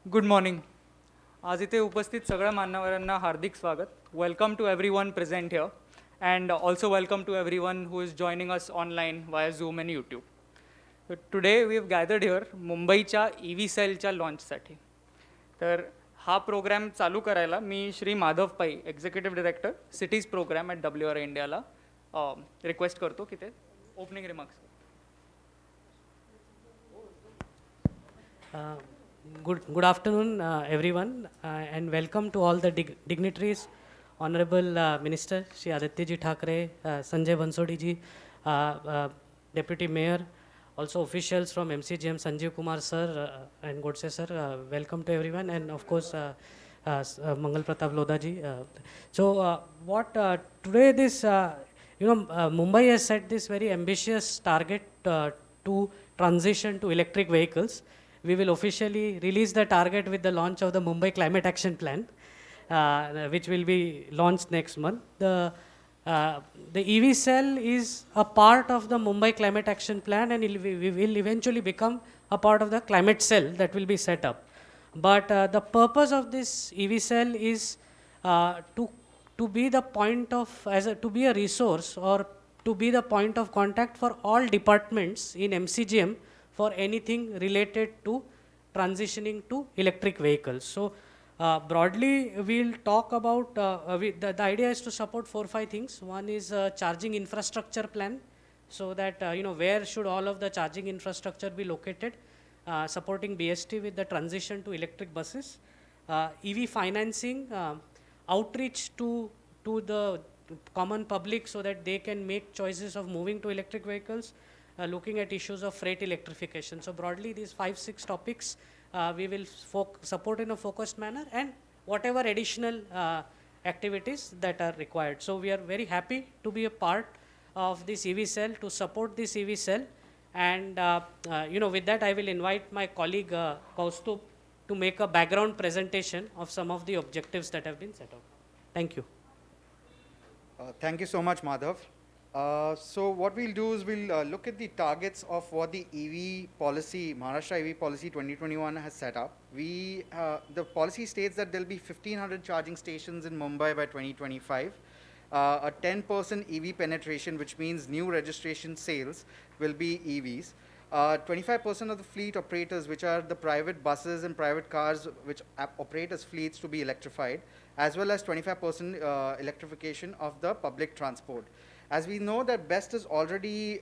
Good morning. आज इथे उपस्थित सगळ्या मान्यवरांना हार्दिक स्वागत. Welcome to everyone present here and also welcome to everyone who is joining us online via Zoom and YouTube. Today we have gathered here मुंबईच्या E V सेलच्या लॉन्चसाठी. तर हा प्रोग्राम चालू करायला मी Shri Madhav Pai, executive director cities program at WRI इंडियाला request करतो की ते opening remarks. Uh, good afternoon, everyone, and welcome to all the dignitaries, Honorable Minister Shri Aditya Thackeray, Sanjay Bansodi ji, Deputy Mayor, also officials from MCGM, Sanjeev Kumar sir and Godse sir. Welcome to everyone, and of course Mangal Pratap Lodha ji. What today this Mumbai has set this very ambitious target to transition to electric vehicles. We will officially release the target with the launch of the Mumbai Climate Action Plan, which will be launched next month. The EV cell is a part of the Mumbai Climate Action Plan, and we will eventually become a part of the climate cell that will be set up. But the purpose of this EV cell is to be the point of to be a resource or to be the point of contact for all departments in MCGM for anything related to transitioning to electric vehicles. So broadly, we'll talk about, the idea is to support 4-5 things. One is charging infrastructure plan, so that, where should all of the charging infrastructure be located, supporting BST with the transition to electric buses, EV financing, outreach to the common public so that they can make choices of moving to electric vehicles, looking at issues of freight electrification. So broadly, these 5-6 topics we will support in a focused manner, and whatever additional activities that are required. So we are very happy to be a part of this EV cell, to support this EV cell, and with that I will invite my colleague Kaustubh to make a background presentation of some of the objectives that have been set out. Thank you. Thank you so much, Madhav. So what we'll do is we'll look at the targets of what the EV policy, Maharashtra EV policy 2021 has set up. The policy states that there'll be 1,500 charging stations in Mumbai by 2025. A 10% EV penetration, which means new registration sales, will be EVs. 25% of the fleet operators, which are the private buses and private cars which operate as fleets, to be electrified, as well as 25% electrification of the public transport. As we know that BEST has already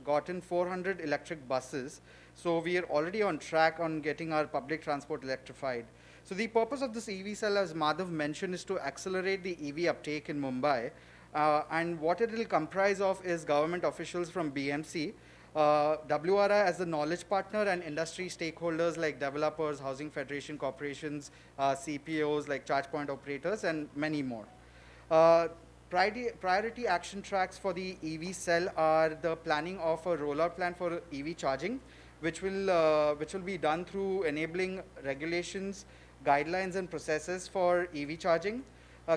gotten 400 electric buses, so we are already on track on getting our public transport electrified. So the purpose of this EV cell, as Madhav mentioned, is to accelerate the EV uptake in Mumbai. And what it will comprise of is government officials from BMC, WRI as the knowledge partner, and industry stakeholders like developers, housing federation corporations, CPOs like charge point operators, and many more. Priority action tracks for the EV cell are the planning of a rollout plan for EV charging, which will be done through enabling regulations, guidelines, and processes for EV charging,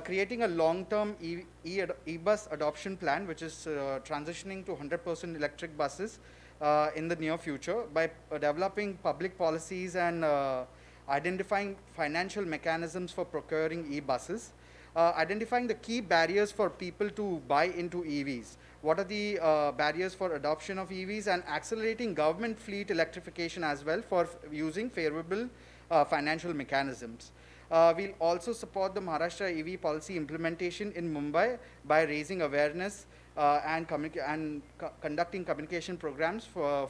creating a long-term e-bus adoption plan, which is transitioning to 100% electric buses in the near future by developing public policies and identifying financial mechanisms for procuring e-buses, identifying the key barriers for people to buy into EVs. What are the barriers for adoption of EVs, and accelerating government fleet electrification as well for using favorable financial mechanisms. We'll also support the Maharashtra EV policy implementation in Mumbai by raising awareness and conducting communication programs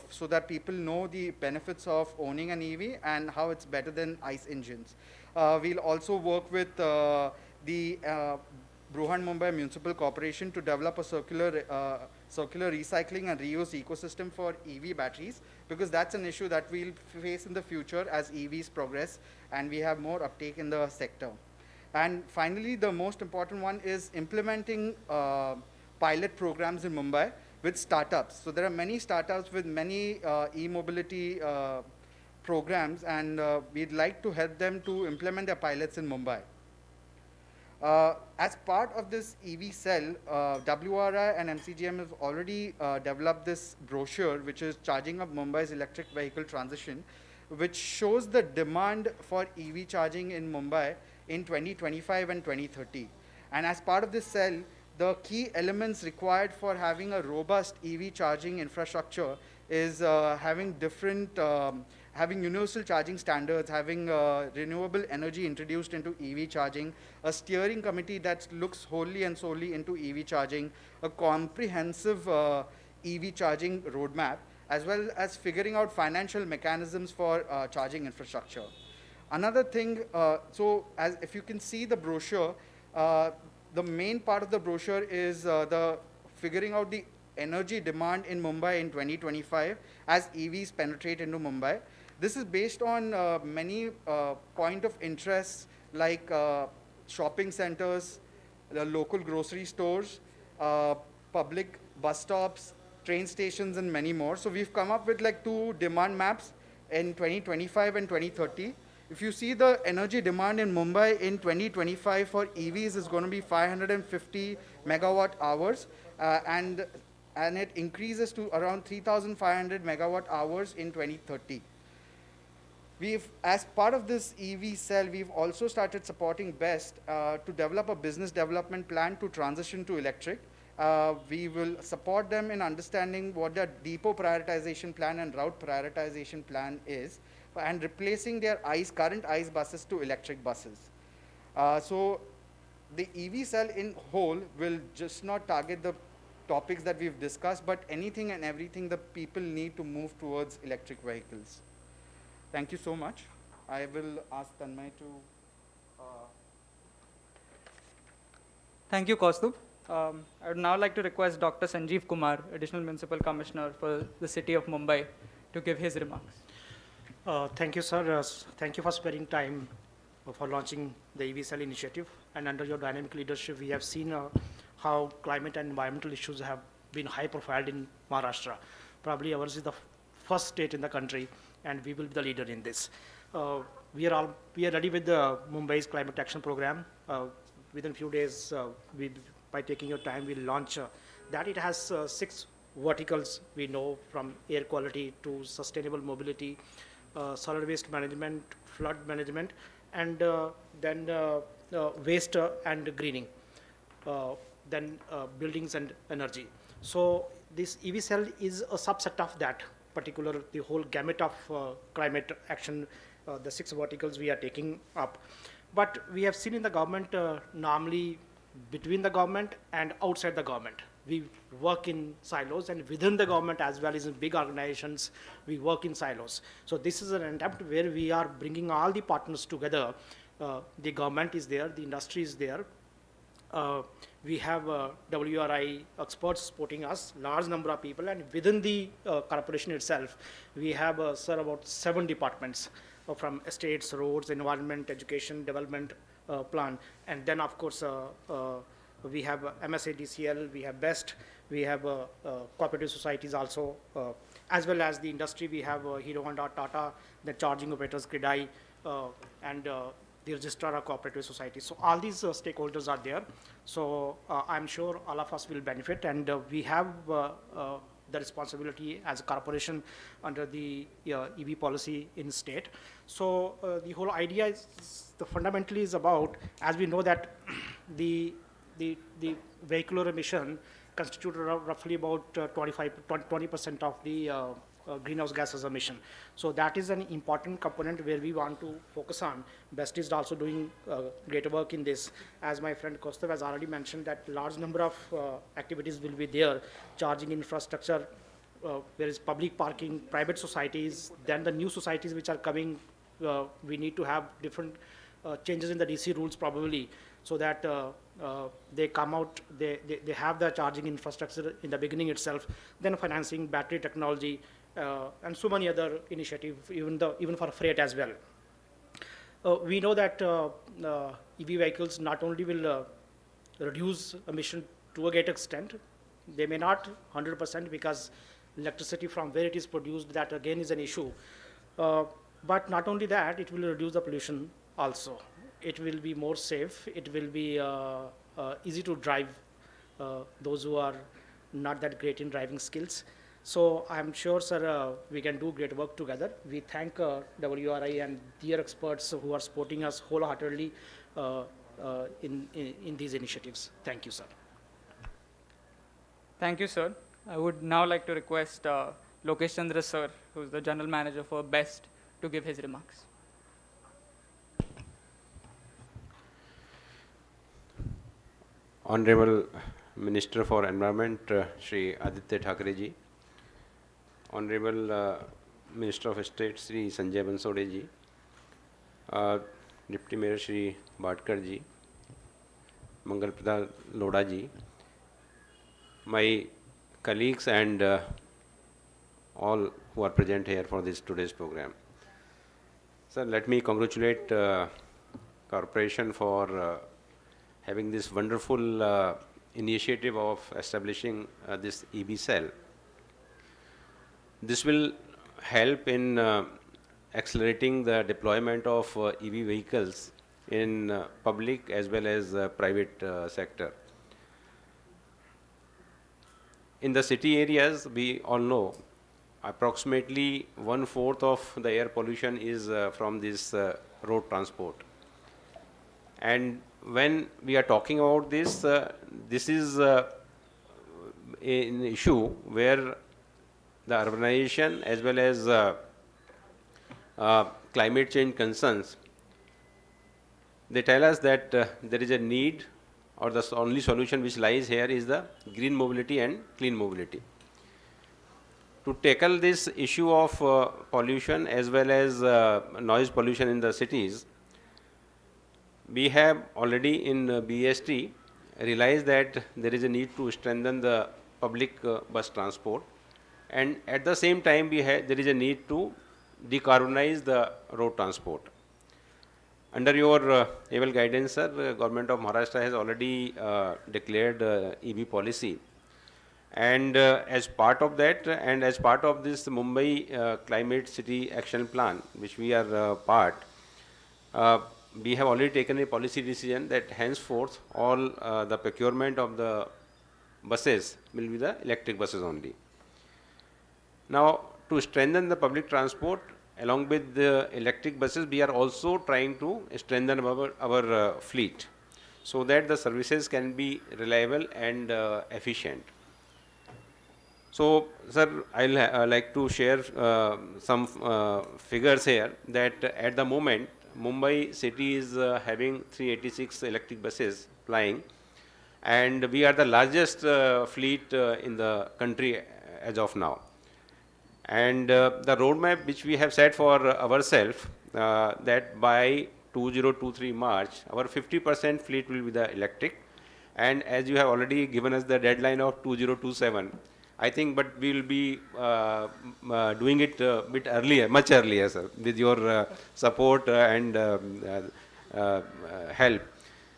so that people know the benefits of owning an EV and how it's better than ICE engines. We'll also work with the Bruhan Mumbai Municipal Corporation to develop a circular recycling and reuse ecosystem for EV batteries, because that's an issue that we'll face in the future as EVs progress and we have more uptake in the sector. And finally, the most important one is implementing pilot programs in Mumbai with startups. So there are many startups with many e-mobility programs, and we'd like to help them to implement their pilots in Mumbai. As part of this EV cell, WRI and MCGM have already developed this brochure, which is Charging Up Mumbai's Electric Vehicle Transition, which shows the demand for EV charging in Mumbai in 2025 and 2030. And as part of this cell, the key elements required for having a robust EV charging infrastructure is having universal charging standards, having renewable energy introduced into EV charging, a steering committee that looks wholly and solely into EV charging, a comprehensive EV charging roadmap, as well as figuring out financial mechanisms for charging infrastructure. Another thing, so as if you can see the brochure, the main part of the brochure is the figuring out the energy demand in Mumbai in 2025 as EVs penetrate into Mumbai. This is based on many point of interests like shopping centers, the local grocery stores, public bus stops, train stations, and many more. So we've come up with like 2 demand maps in 2025 and 2030. If you see the energy demand in Mumbai in 2025 for EVs is going to be 550 megawatt hours, and it increases to around 3,500 megawatt hours in 2030. As part of this EV cell, we've also started supporting BEST to develop a business development plan to transition to electric. We will support them in understanding what their depot prioritization plan and route prioritization plan is, and replacing their current ICE buses to electric buses. So the EV cell in whole will just not target the topics that we've discussed, but anything and everything the people need to move towards electric vehicles. Thank you so much. I will ask Tanmay to... Thank you, Kaustubh. I would now like to request Dr. Sanjeev Kumar, Additional Municipal Commissioner for the City of Mumbai, to give his remarks. Thank you, sir. Thank you for sparing time for launching the EV Cell initiative. And under your dynamic leadership, we have seen how climate and environmental issues have been high profiled in Maharashtra. Probably ours is the first state in the country, and we will be the leader in this. We are ready with the Mumbai's climate action program. Within a few days, by taking your time, we'll launch that. It has 6 verticals we know, from air quality to sustainable mobility, solid waste management, flood management, and then waste and greening, then buildings and energy. So this EV cell is a subset of that particular, the whole gamut of climate action, the 6 verticals we are taking up. But we have seen in the government, normally between the government and outside the government, we work in silos, and within the government as well as in big organizations, we work in silos. So this is an attempt where we are bringing all the partners together. The government is there, the industry is there. We have WRI experts supporting us, large number of people, and within the corporation itself, we have, sir, about 7 departments from estates, roads, environment, education, development, plan. And then, of course, we have MSADCL, we have BEST, we have cooperative societies also, as well as the industry. We have Hero Honda, Tata, the charging operators, CRIDAI, and the registrar of cooperative societies. So all these stakeholders are there. So I'm sure all of us will benefit, and we have the responsibility as a corporation under the EV policy in state. So the whole idea is, fundamentally is about, as we know that the vehicular emission constitute roughly about 20% of the greenhouse gases emission. So that is an important component where we want to focus on. BEST is also doing great work in this. As my friend Kaustubh has already mentioned, that large number of activities will be there, charging infrastructure, there is public parking, private societies, then the new societies which are coming, we need to have different changes in the DC rules probably, so that they come out, they have the charging infrastructure in the beginning itself, then financing, battery technology, and so many other initiatives, even for freight as well. We know that EV vehicles not only will reduce emission to a great extent, they may not 100% because electricity from where it is produced, that again is an issue. But not only that, it will reduce the pollution also. It will be more safe. It will be easy to drive those who are not that great in driving skills. So I'm sure, sir, we can do great work together. We thank WRI and their experts who are supporting us wholeheartedly in these initiatives. Thank you, sir. Thank you, sir. I would now like to request Lokesh Chandra sir, who is the General Manager for BEST, to give his remarks. Honorable Minister for Environment, Shri Aditya Thackeray ji, Honorable Minister of State, Shri Sanjay Bansode ji, Deputy Mayor Shri Bhatkar ji, Mangal Pradhan Lodha ji, my colleagues and all who are present here for this today's program. Sir, let me congratulate Corporation for having this wonderful initiative of establishing this EV cell. This will help in accelerating the deployment of EV vehicles in public as well as private sector. In the city areas, we all know approximately 1/4 of the air pollution is from this road transport. And when we are talking about this, this is an issue where the urbanization as well as climate change concerns, they tell us that there is a need, or the only solution which lies here is the green mobility and clean mobility. To tackle this issue of pollution as well as noise pollution in the cities, we have already in BST realized that there is a need to strengthen the public bus transport, and at the same time there is a need to decarbonize the road transport. Under your able guidance, sir, the Government of Maharashtra has already declared EV policy, and as part of that and as part of this Mumbai Climate City Action Plan, which we are part, we have already taken a policy decision that henceforth all the procurement of the buses will be the electric buses only. Now, to strengthen the public transport along with the electric buses, we are also trying to strengthen our fleet so that the services can be reliable and efficient. So, sir, I'll like to share some figures here that at the moment Mumbai city is having 386 electric buses plying, and we are the largest fleet in the country as of now. And the roadmap which we have set for ourselves, that by 2023 March, our 50% fleet will be the electric, and as you have already given us the deadline of 2027, I think, but we will be doing it a bit earlier, much earlier, sir, with your support and help.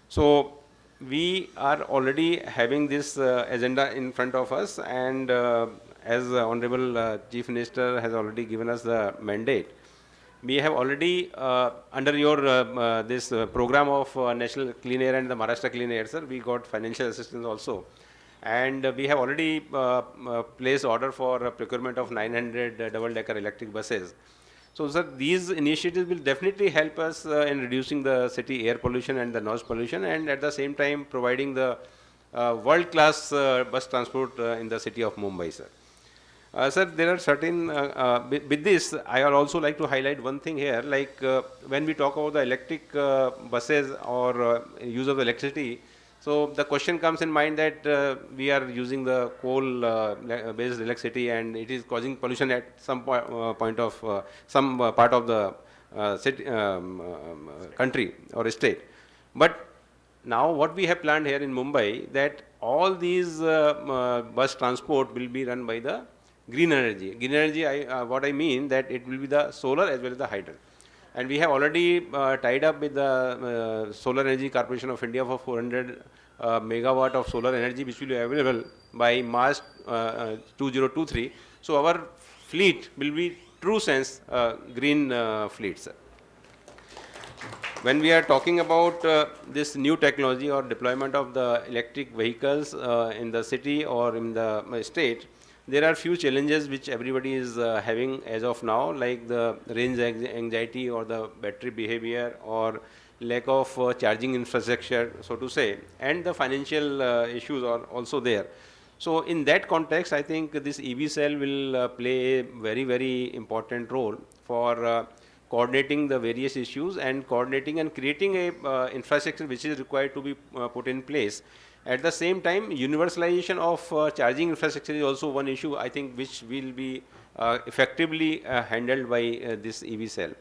So we are already having this agenda in front of us, and as Honorable Chief Minister has already given us the mandate, we have already under your this program of National Clean Air and the Maharashtra Clean Air, sir, we got financial assistance also. And we have already placed order for procurement of 900 double-decker electric buses. So, sir, these initiatives will definitely help us in reducing the city air pollution and the noise pollution, and at the same time providing the world-class bus transport in the city of Mumbai, sir. Sir, there are certain, with this, I would also like to highlight one thing here, like when we talk about the electric buses or use of electricity, so the question comes in mind that we are using the coal-based electricity, and it is causing pollution at some point of some part of the city, country or state. But now what we have planned here in Mumbai, that all these bus transport will be run by the green energy. Green energy, what I mean that it will be the solar as well as the hydro. And we have already tied up with the Solar Energy Corporation of India for 400 megawatt of solar energy, which will be available by March 2023. So our fleet will be true sense green fleet, sir. When we are talking about this new technology or deployment of the electric vehicles in the city or in the state, there are few challenges which everybody is having as of now, like the range anxiety or the battery behavior or lack of charging infrastructure, so to say, and the financial issues are also there. So in that context, I think this EV cell will play a very, very important role for coordinating the various issues and coordinating and creating a infrastructure which is required to be put in place. At the same time, universalization of charging infrastructure is also one issue, I think, which will be effectively handled by this EV cell.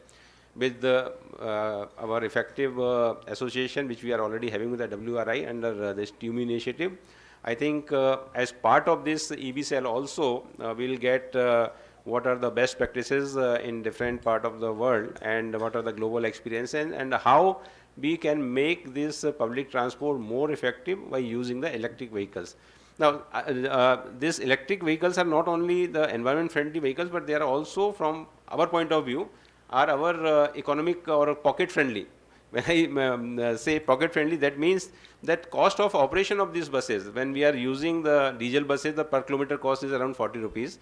With our effective association, which we are already having with the WRI under this TUMI initiative, I think as part of this EV cell also, we'll get what are the best practices in different part of the world and what are the global experiences and how we can make this public transport more effective by using the electric vehicles. Now, these electric vehicles are not only the environment friendly vehicles, but they are also, from our point of view, are our economic or pocket friendly. When I say pocket friendly, that means that cost of operation of these buses, when we are using the diesel buses, the per kilometer cost is around 40 rupees.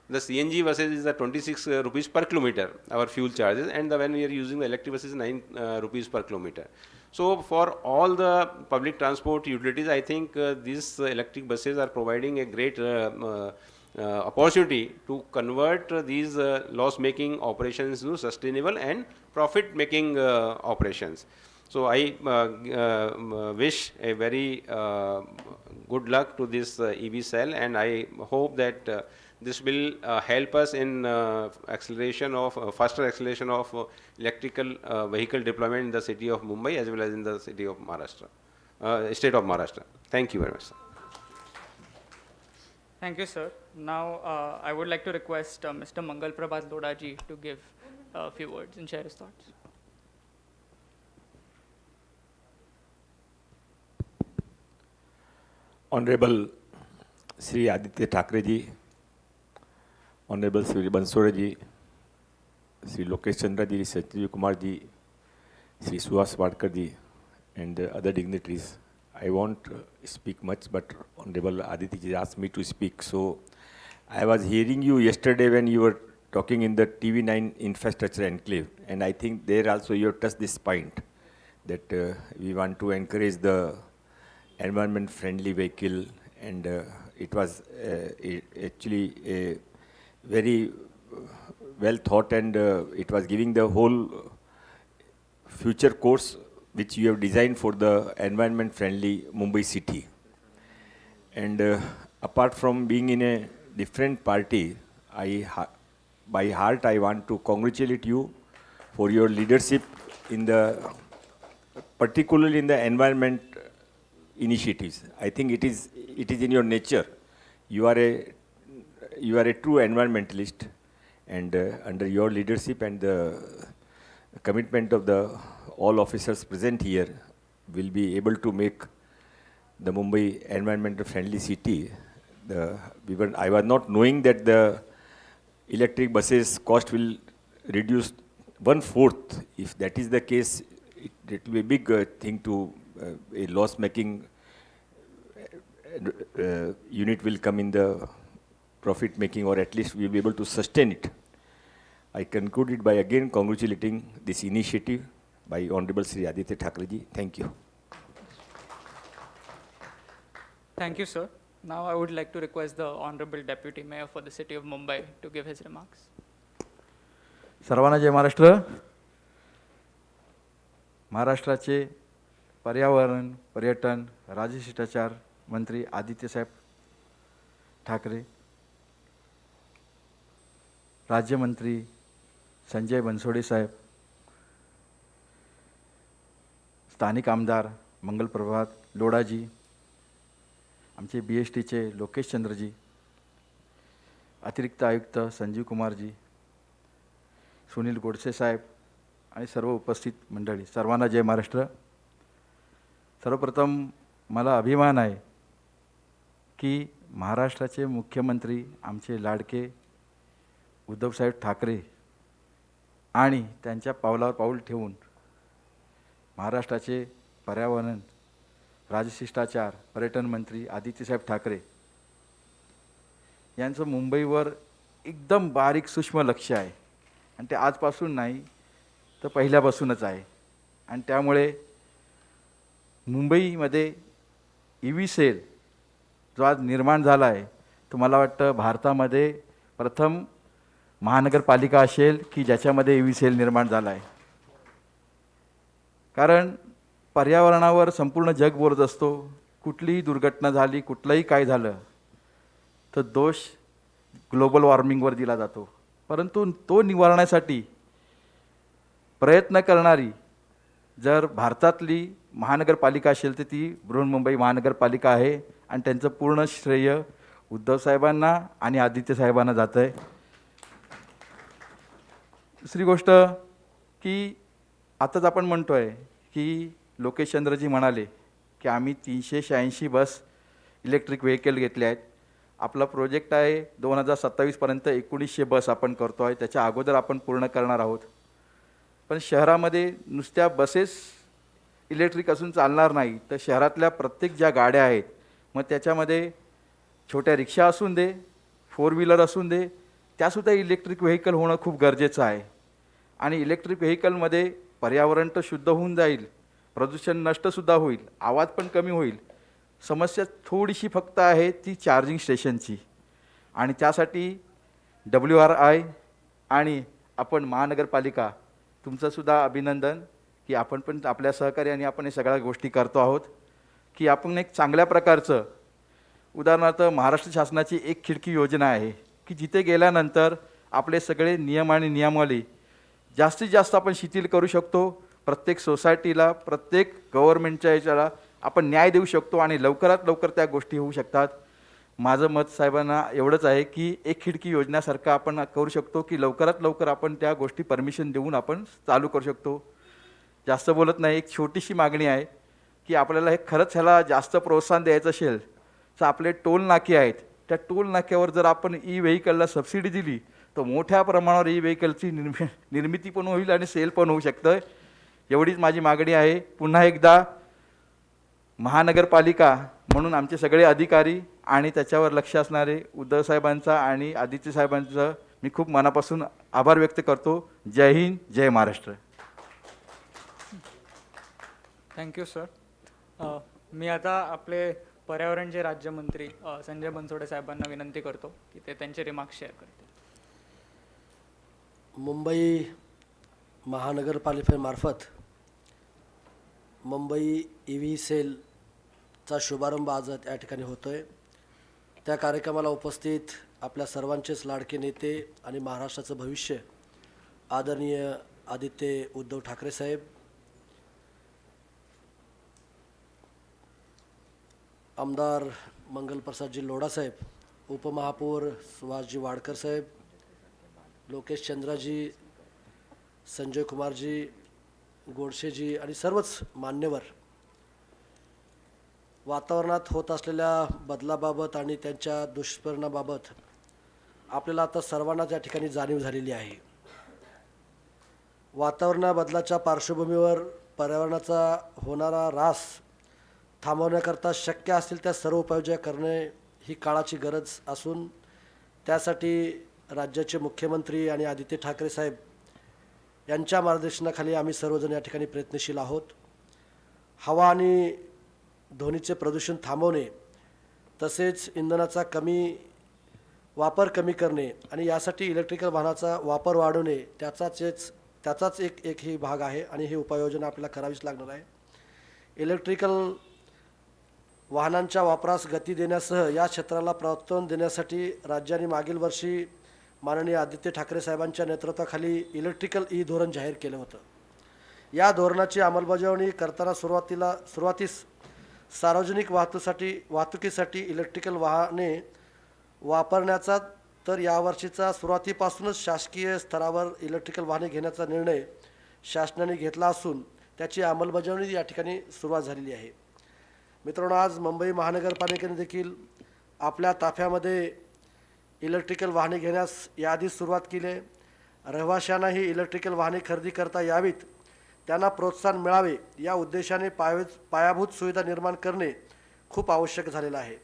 The CNG buses is the 26 rupees per kilometer, our fuel charges, and when we are using the electric buses, 9 rupees per kilometer. So for all the public transport utilities, I think these electric buses are providing a great opportunity to convert these loss-making operations to sustainable and profit-making operations. So I wish a very good luck to this EV cell, and I hope that this will help us in acceleration of faster acceleration of electrical vehicle deployment in the city of Mumbai as well as in the city of Maharashtra, state of Maharashtra. Thank you very much, sir. Thank you, sir. Now, I would like to request Mr. Mangal Prabhat Lodaji to give a few words and share his thoughts. Honorable Sri Aditya Thackeray ji, Honorable Sri Bansore ji, Sri Lokesh Chandra ji, Sanjeev Kumar ji, Sri Suhas Wadkar ji, and other dignitaries. I won't speak much, but Honorable Aditya ji asked me to speak. So I was hearing you yesterday when you were talking in the TV9 infrastructure enclave, and I think there also you have touched this point that we want to encourage the environment friendly vehicle, and it was actually a very well thought, and it was giving the whole future course which you have designed for the environment friendly Mumbai city. And apart from being in a different party, by heart I want to congratulate you for your leadership in the, particularly in the environment initiatives. I think it is in your nature. You are a true environmentalist, and under your leadership and the commitment of the all officers present here, will be able to make the Mumbai environmental friendly city. I was not knowing that the electric buses cost will reduce 1/4. If that is the case, it will be a big thing to a loss-making unit will come in the profit-making, or at least we will be able to sustain it. I concluded by again congratulating this initiative by Honorable Sri Aditya Thackeray ji. Thank you. Thank you, sir. Now I would like to request the Honorable Deputy Mayor for the city of Mumbai to give his remarks. सर्वांना जय महाराष्ट्र. महाराष्ट्राचे पर्यावरण, पर्यटन, राजशिष्टाचार मंत्री आदित्य साहेब ठाकरे, राज्यमंत्री संजय बनसोडे साहेब, स्थानिक आमदार मंगल प्रभात लोडाजी, आमचे BSTचे लोकेश चंद्रजी, अतिरिक्त आयुक्त संजीव कुमारजी, सुनील गोडसे साहेब आणि सर्व उपस्थित मंडळी, सर्वांना जय महाराष्ट्र. सर्वप्रथम मला अभिमान आहे की महाराष्ट्राचे मुख्यमंत्री आमचे लाडके उद्धवसाहेब ठाकरे आणि त्यांच्या पावलावर पाऊल ठेवून महाराष्ट्राचे पर्यावरण, राजशिष्टाचार, पर्यटन मंत्री आदित्यसाहेब ठाकरे यांचं मुंबईवर एकदम बारीक सूक्ष्म लक्ष आहे आणि ते आजपासून नाही तर पहिल्यापासूनच आहे. आणि त्यामुळे मुंबईमध्ये EV सेल जो आज निर्माण झाला आहे तो मला वाटतं भारतामध्ये प्रथम महानगरपालिका असेल की ज्याच्यामध्ये EV सेल निर्माण झाला आहे. कारण पर्यावरणावर संपूर्ण जग बोलत असतो, कुठलीही दुर्घटना झाली, कुठलंही काय झालं तर दोष ग्लोबल वॉर्मिंगवर दिला जातो. परंतु तो निवारण्यासाठी प्रयत्न करणारी जर भारतातली महानगरपालिका असेल तर ती बृहन्मुंबई महानगरपालिका आहे आणि त्यांचं पूर्ण श्रेय उद्धव साहेबांना आणि आदित्य साहेबांना जातं आहे. दुसरी गोष्ट की आताच आपण म्हणतो आहे की लोकेश चंद्रजी म्हणाले की आम्ही 386 बस इलेक्ट्रिक व्हेकल घेतले आहेत. आपला प्रोजेक्ट आहे 2027पर्यंत 1900 बस आपण करतो आहे, त्याच्या अगोदर आपण पूर्ण करणार आहोत. पण शहरामध्ये नुसत्या बसेस इलेक्ट्रिक असून चालणार नाही, तर शहरातल्या प्रत्येक ज्या गाड्या आहेत मग त्याच्यामध्ये छोट्या रिक्षा असून दे, 4 व्हीलर असून दे, त्यासुद्धा इलेक्ट्रिक व्हेकल होणं खूप गरजेचं आहे. आणि इलेक्ट्रिक व्हेकलमध्ये पर्यावरण तर शुद्ध होऊन जाईल, प्रदूषण नष्टसुद्धा होईल, आवाज पण कमी होईल. समस्या थोडीशी फक्त आहे ती चार्जिंग स्टेशनची. आणि त्यासाठी WRI आणि आपण महानगरपालिका तुमचंसुद्धा अभिनंदन की आपण पण आपल्या सहकार्याने आपण हे सगळ्या गोष्टी करतो आहोत की आपण एक चांगल्या प्रकारचं उदाहरणार्थ महाराष्ट्र शासनाची एक खिडकी योजना आहे की जिथे गेल्यानंतर आपले सगळे नियम आणि नियमावली जास्तीत जास्त आपण शिथिल करू शकतो. प्रत्येक सोसायटीला, प्रत्येक गव्हर्नमेंटच्या याच्याला आपण न्याय देऊ शकतो आणि लवकरात लवकर त्या गोष्टी होऊ शकतात. माझं मत साहेबांना एवढंच आहे की एक खिडकी योजनेसारखं आपण करू शकतो की लवकरात लवकर आपण त्या गोष्टी परमिशन देऊन आपण चालू करू शकतो. जास्त बोलत नाही, एक छोटीशी मागणी आहे की आपल्याला हे खरंच ह्याला जास्त प्रोत्साहन द्यायचं असेल तर आपले टोल नाके आहेत, त्या टोल नाक्यावर जर आपण व्हेकलला सबसिडी दिली तर मोठ्या प्रमाणावर व्हेकलची निर्मिती पण होईल आणि सेल पण होऊ शकतं. एवढीच माझी मागणी आहे. पुन्हा एकदा महानगरपालिका म्हणून आमचे सगळे अधिकारी आणि त्याच्यावर लक्ष असणारे उद्धव साहेबांचा आणि आदित्य साहेबांचं मी खूप मनापासून आभार व्यक्त करतो. जय हिंद, जय महाराष्ट्र. Thank you sir. मी आता आपले पर्यावरणचे राज्यमंत्री संजय बनसोडे साहेबांना विनंती करतो की ते त्यांचे रिमार्क्स शेअर करतील. मुंबई महानगरपालिकेमार्फत मुंबई EV सेलचा शुभारंभ आज या ठिकाणी होतो आहे. त्या कार्यक्रमाला उपस्थित आपल्या सर्वांचेच लाडके नेते आणि महाराष्ट्राचं भविष्य आदरणीय आदित्य उद्धव ठाकरे साहेब, आमदार मंगलप्रसादजी लोढा साहेब, उपमहापौर सुभाषजी वाडकर साहेब, लोकेश चंद्राजी, संजय कुमारजी, गोडसेजी आणि सर्वच मान्यवर. वातावरणात होत असलेल्या बदलाबाबत आणि त्यांच्या दुष्परिणामाबाबत आपल्याला आता सर्वांनाच या ठिकाणी जाणीव झालेली आहे. वातावरण बदलाच्या पार्श्वभूमीवर पर्यावरणाचा होणारा ऱ्हास थांबवण्याकरता शक्य असतील त्या सर्व उपाययोजना करणे ही काळाची गरज असून त्यासाठी राज्याचे मुख्यमंत्री आणि आदित्य ठाकरे साहेब यांच्या मार्गदर्शनाखाली आम्ही सर्वजण या ठिकाणी प्रयत्नशील आहोत. हवा आणि ध्वनीचे प्रदूषण थांबवणे, तसेच इंधनाचा वापर कमी करणे आणि यासाठी इलेक्ट्रिकल वाहनाचा वापर वाढवणे त्याचाच एक ही भाग आहे आणि ही उपाययोजना आपल्याला करावीच लागणार आहे. इलेक्ट्रिकल वाहनांच्या वापरास गती देण्यासह या क्षेत्राला प्रोत्साहन देण्यासाठी राज्याने मागील वर्षी माननीय आदित्य ठाकरे साहेबांच्या नेतृत्वाखाली इलेक्ट्रिकल धोरण जाहीर केलं होतं. या धोरणाची अंमलबजावणी करताना सुरुवातीस सार्वजनिक वाहतुकीसाठी इलेक्ट्रिकल वाहने वापरण्याचा तर यावर्षीचा सुरुवातीपासूनच शासकीय स्तरावर इलेक्ट्रिकल वाहने घेण्याचा निर्णय शासनाने घेतला असून त्याची अंमलबजावणी या ठिकाणी सुरुवात झालेली आहे. मित्रांनो, आज मुंबई महानगरपालिकेने देखील आपल्या ताफ्यामध्ये इलेक्ट्रिकल वाहने घेण्यास याआधीच सुरुवात केली आहे. रहिवाशांनाही इलेक्ट्रिकल वाहने खरेदी करता यावीत, त्यांना प्रोत्साहन मिळावे या उद्देशाने पायाभूत सुविधा निर्माण करणे खूप आवश्यक झालेलं आहे.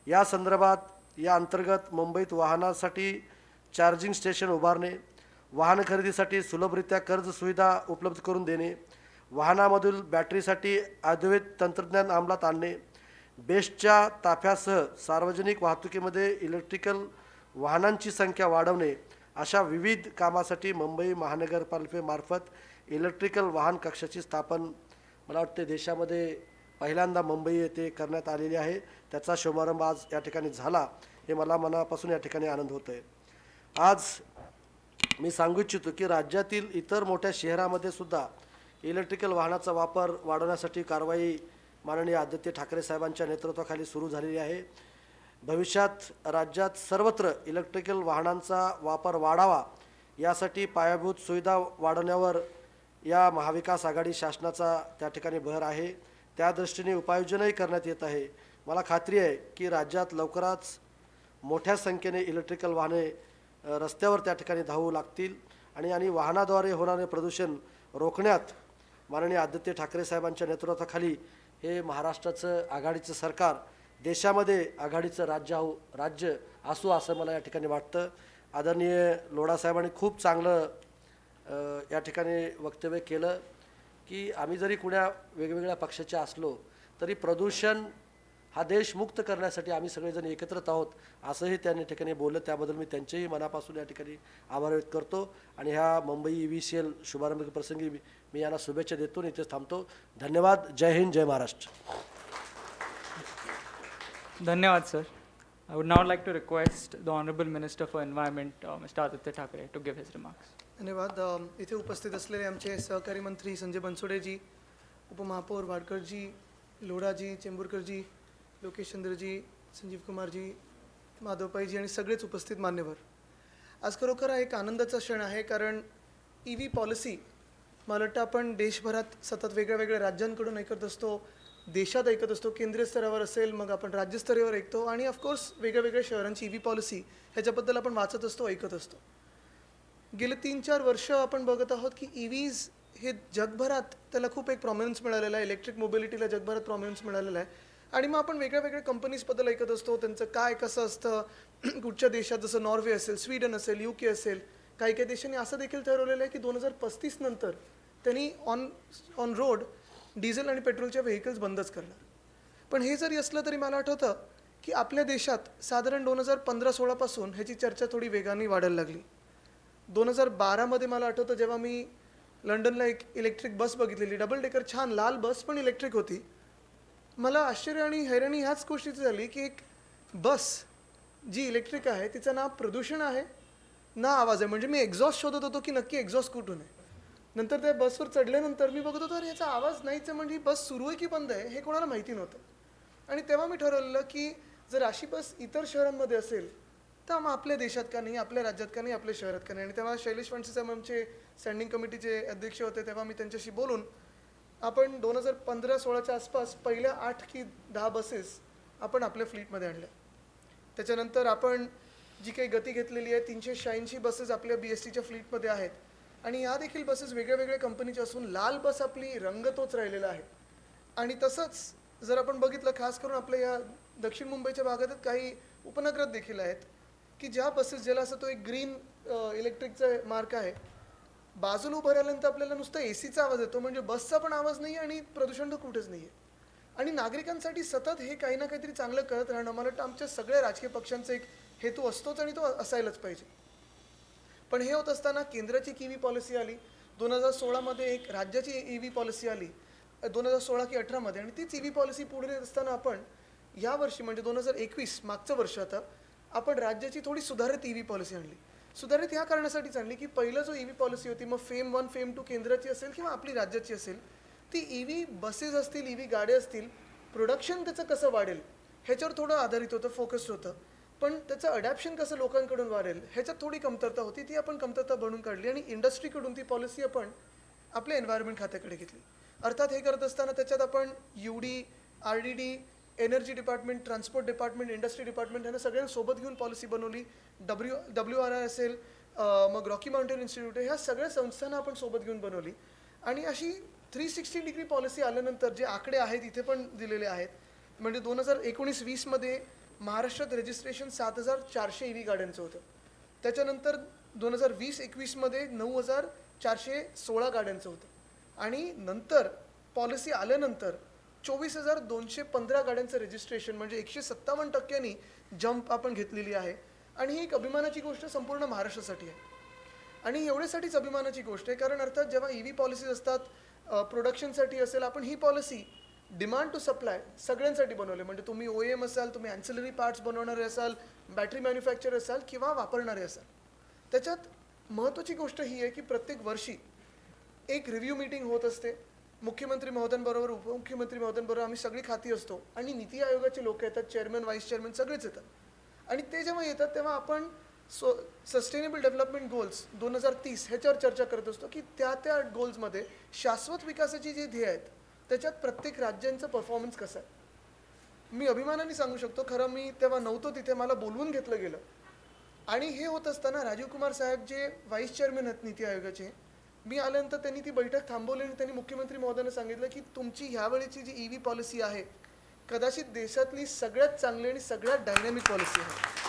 या संदर्भात या अंतर्गत मुंबईत वाहनासाठी चार्जिंग स्टेशन उभारणे, वाहन खरेदीसाठी सुलभरित्या कर्ज सुविधा उपलब्ध करून देणे, वाहनामधील बॅटरीसाठी अद्वैत तंत्रज्ञान अंमलात आणणे, बेस्टच्या ताफ्यासह सार्वजनिक वाहतुकीमध्ये इलेक्ट्रिकल वाहनांची संख्या वाढवणे, अशा विविध कामासाठी मुंबई महानगरपालिकेमार्फत इलेक्ट्रिकल वाहन कक्षाची स्थापन मला वाटते देशामध्ये पहिल्यांदा मुंबई येथे करण्यात आलेली आहे. त्याचा शुभारंभ आज या ठिकाणी झाला, हे मला मनापासून या ठिकाणी आनंद होतो आहे. आज मी सांगू इच्छितो की राज्यातील इतर मोठ्या शहरामध्ये सुद्धा इलेक्ट्रिकल वाहनाचा वापर वाढवण्यासाठी कारवाई माननीय आदित्य ठाकरे साहेबांच्या नेतृत्वाखाली सुरू झालेली आहे. भविष्यात राज्यात सर्वत्र इलेक्ट्रिकल वाहनांचा वापर वाढावा यासाठी पायाभूत सुविधा वाढवण्यावर या महाविकास आघाडी शासनाचा त्या ठिकाणी भर आहे. त्या दृष्टीने उपाययोजनाही करण्यात येत आहे. मला खात्री आहे की राज्यात लवकरच मोठ्या संख्येने इलेक्ट्रिकल वाहने रस्त्यावर त्या ठिकाणी धावू लागतील आणि वाहनाद्वारे होणारे प्रदूषण रोखण्यात माननीय आदित्य ठाकरे साहेबांच्या नेतृत्वाखाली हे महाराष्ट्राचं आघाडीचं सरकार देशामध्ये आघाडीचं राज्य असू असं मला या ठिकाणी वाटतं. आदरणीय लोढा साहेबांनी खूप चांगलं या ठिकाणी वक्तव्य केलं की आम्ही जरी कुण्या वेगवेगळ्या पक्षाचे असलो तरी प्रदूषण हा देश मुक्त करण्यासाठी आम्ही सगळेजण एकत्रित आहोत असंही त्यांनी ठिकाणी बोललं. त्याबद्दल मी त्यांचेही मनापासून या ठिकाणी आभार व्यक्त करतो आणि ह्या मुंबई EV सेल शुभारंभ प्रसंगी मी यांना शुभेच्छा देतो आणि इथेच थांबतो. धन्यवाद. जय हिंद, जय महाराष्ट्र. धन्यवाद sir. I would now like to request the Honorable Minister for Environment, Mr. Aditya Thackeray, to give his remarks. धन्यवाद. इथे उपस्थित असलेले आमचे सहकारी मंत्री संजय बनसोडेजी, उपमहापौर वाडकरजी, लोढाजी, चेंबूरकरजी, लोकेश चंद्रजी, संजीव कुमारजी, माधवपाईजी आणि सगळेच उपस्थित मान्यवर. आज खरोखर हा एक आनंदाचा क्षण आहे, कारण EV पॉलिसी मला वाटतं आपण देशभरात सतत वेगळ्या वेगळ्या राज्यांकडून ऐकत असतो, देशात ऐकत असतो, केंद्रीय स्तरावर असेल, मग आपण राज्यस्तरावर ऐकतो आणि ऑफकोर्स वेगळ्या वेगळ्या शहरांची EV पॉलिसी ह्याच्याबद्दल आपण वाचत असतो, ऐकत असतो. गेले 3-4 वर्ष आपण बघत आहोत की EVs हे जगभरात त्याला खूप एक प्रॉमिनन्स मिळालेला आहे. इलेक्ट्रिक मोबिलिटीला जगभरात प्रॉमिनन्स मिळालेला आहे आणि मग आपण वेगळ्या वेगळ्या कंपनीजबद्दल ऐकत असतो, त्यांचं काय कसं असतं, कुठच्या देशात जसं नॉर्वे असेल, स्वीडन असेल, UK असेल, काही काही देशांनी असं देखील ठरवलेलं आहे की 2035 नंतर त्यांनी ऑन रोड डिझेल आणि पेट्रोलच्या व्हेकल्स बंदच करणार. पण हे जरी असलं तरी मला आठवतं की आपल्या देशात साधारण 2015-16 पासून ह्याची चर्चा थोडी वेगाने वाढायला लागली. 2012 मला आठवतं जेव्हा मी लंडनला एक इलेक्ट्रिक बस बघितलेली, डबल डेकर, छान लाल बस पण इलेक्ट्रिक होती. मला आश्चर्य आणि हैराणी ह्याच गोष्टीची झाली की एक बस जी इलेक्ट्रिक आहे तिचं ना प्रदूषण आहे ना आवाज आहे. म्हणजे मी एक्झॉस्ट शोधत होतो की नक्की एक्झॉस्ट कुठून आहे. नंतर त्या बसवर चढल्यानंतर मी बघत होतो अरे याचा आवाज नाहीच आहे, म्हणजे बस सुरू आहे की बंद आहे हे कोणाला माहिती नव्हतं. आणि तेव्हा मी ठरवलं की जर अशी बस इतर शहरांमध्ये असेल तर मग आपल्या देशात का नाही, आपल्या राज्यात का नाही, आपल्या शहरात का नाही. आणि तेव्हा शैलेश फणसे साहेब आमचे स्टँडिंग कमिटीचे अध्यक्ष होते, तेव्हा मी त्यांच्याशी बोलून आपण 2015-16च्या आसपास पहिल्या 8 की 10 बसेस आपण आपल्या फ्लीटमध्ये आणल्या. त्याच्यानंतर आपण जी काही गती घेतलेली आहे 386 बसेस आपल्या BSTच्या फ्लीटमध्ये आहेत आणि या देखील बसेस वेगळ्या वेगळ्या कंपनीच्या असून लाल बस आपली रंग तोच राहिलेला आहे. आणि तसंच जर आपण बघितलं खास करून आपल्या या दक्षिण मुंबईच्या भागात काही उपनगरात देखील आहेत की ज्या बसेस ज्याला असं तो एक ग्रीन इलेक्ट्रिकचा मार्क आहे, बाजूला उभं राहिल्यानंतर आपल्याला नुसतं ACचा आवाज येतो, म्हणजे बसचा पण आवाज नाही आणि प्रदूषण तर कुठेच नाही आहे. आणि नागरिकांसाठी सतत हे काही ना काहीतरी चांगलं करत राहणं मला वाटतं आमच्या सगळ्या राजकीय पक्षांचा एक हेतू असतोच आणि तो असायलाच पाहिजे. पण हे होत असताना केंद्राची एक EV पॉलिसी आली, 2016 एक राज्याची EV पॉलिसी आली 2016 की 18 आणि तीच EV पॉलिसी पुढे नेत असताना आपण यावर्षी म्हणजे 2021 मागचं वर्ष आता आपण राज्याची थोडी सुधारित EV पॉलिसी आणली. सुधारित ह्या कारणासाठीच आणली की पहिलं जो EV पॉलिसी होती, मग फेम 1 फेम 2 केंद्राची असेल किंवा आपली राज्याची असेल, ती EV बसेस असतील, EV गाड्या असतील, प्रोडक्शन त्याचं कसं वाढेल ह्याच्यावर थोडं आधारित होतं, फोकस्ड होतं. पण त्याचं अडॅप्शन कसं लोकांकडून वाढेल ह्याच्यात थोडी कमतरता होती, ती आपण कमतरता बनवून काढली आणि इंडस्ट्रीकडून ती पॉलिसी आपण आपल्या एन्व्हायरमेंट खात्याकडे घेतली. अर्थात हे करत असताना त्याच्यात आपण UD, RDD, energy department, transport department, industry department यांना सगळ्यांना सोबत घेऊन पॉलिसी बनवली. WRI असेल, मग रॉकी माउंटेन इन्स्टिट्यूट, ह्या सगळ्या संस्थांना आपण सोबत घेऊन बनवली. आणि अशी 360 डिग्री पॉलिसी आल्यानंतर जे आकडे आहेत इथे पण दिलेले आहेत, म्हणजे 2019-20 महाराष्ट्रात रजिस्ट्रेशन 7,400 EV गाड्यांचं होतं. त्याच्यानंतर 2020-21मध्ये 9,416 गाड्यांचं होतं आणि नंतर पॉलिसी आल्यानंतर 24,215 गाड्यांचं रजिस्ट्रेशन म्हणजे 157% जंप आपण घेतलेली आहे. आणि ही एक अभिमानाची गोष्ट संपूर्ण महाराष्ट्रासाठी आहे. आणि एवढ्यासाठीच अभिमानाची गोष्ट आहे कारण अर्थात जेव्हा EV पॉलिसीज असतात प्रोडक्शनसाठी असेल, आपण ही पॉलिसी डिमांड टू सप्लाय सगळ्यांसाठी बनवले. म्हणजे तुम्ही OEM असाल, तुम्ही ॲन्सिलरी पार्ट्स बनवणारे असाल, बॅटरी मॅन्युफॅक्चर असाल किंवा वापरणारे असाल. त्याच्यात महत्त्वाची गोष्ट ही आहे की प्रत्येक वर्षी एक रिव्ह्यू मीटिंग होत असते. मुख्यमंत्री महोदयांबरोबर, उपमुख्यमंत्री महोदयांबरोबर आम्ही सगळी खाती असतो आणि नीती आयोगाचे लोक येतात, चेअरमन, व्हाईस चेअरमन सगळेच येतात. आणि ते जेव्हा येतात तेव्हा आपण सस्टेनेबल डेव्हलपमेंट गोल्स 2030 ह्याच्यावर चर्चा करत असतो की त्या गोल्समध्ये शाश्वत विकासाची जी ध्येय आहेत त्याच्यात प्रत्येक राज्यांचं परफॉर्मन्स कसं आहे. मी अभिमानाने सांगू शकतो, खरं मी तेव्हा नव्हतो तिथे, मला बोलवून घेतलं गेलं आणि हे होत असताना राजीव कुमार साहेब जे व्हाईस चेअरमन आहेत नीती आयोगाचे, मी आल्यानंतर त्यांनी ती बैठक थांबवली आणि त्यांनी मुख्यमंत्री महोदयांना सांगितलं की तुमची ह्यावेळीची जी EV पॉलिसी आहे कदाचित देशातली सगळ्यात चांगली आणि सगळ्यात डायनॅमिक पॉलिसी आहे.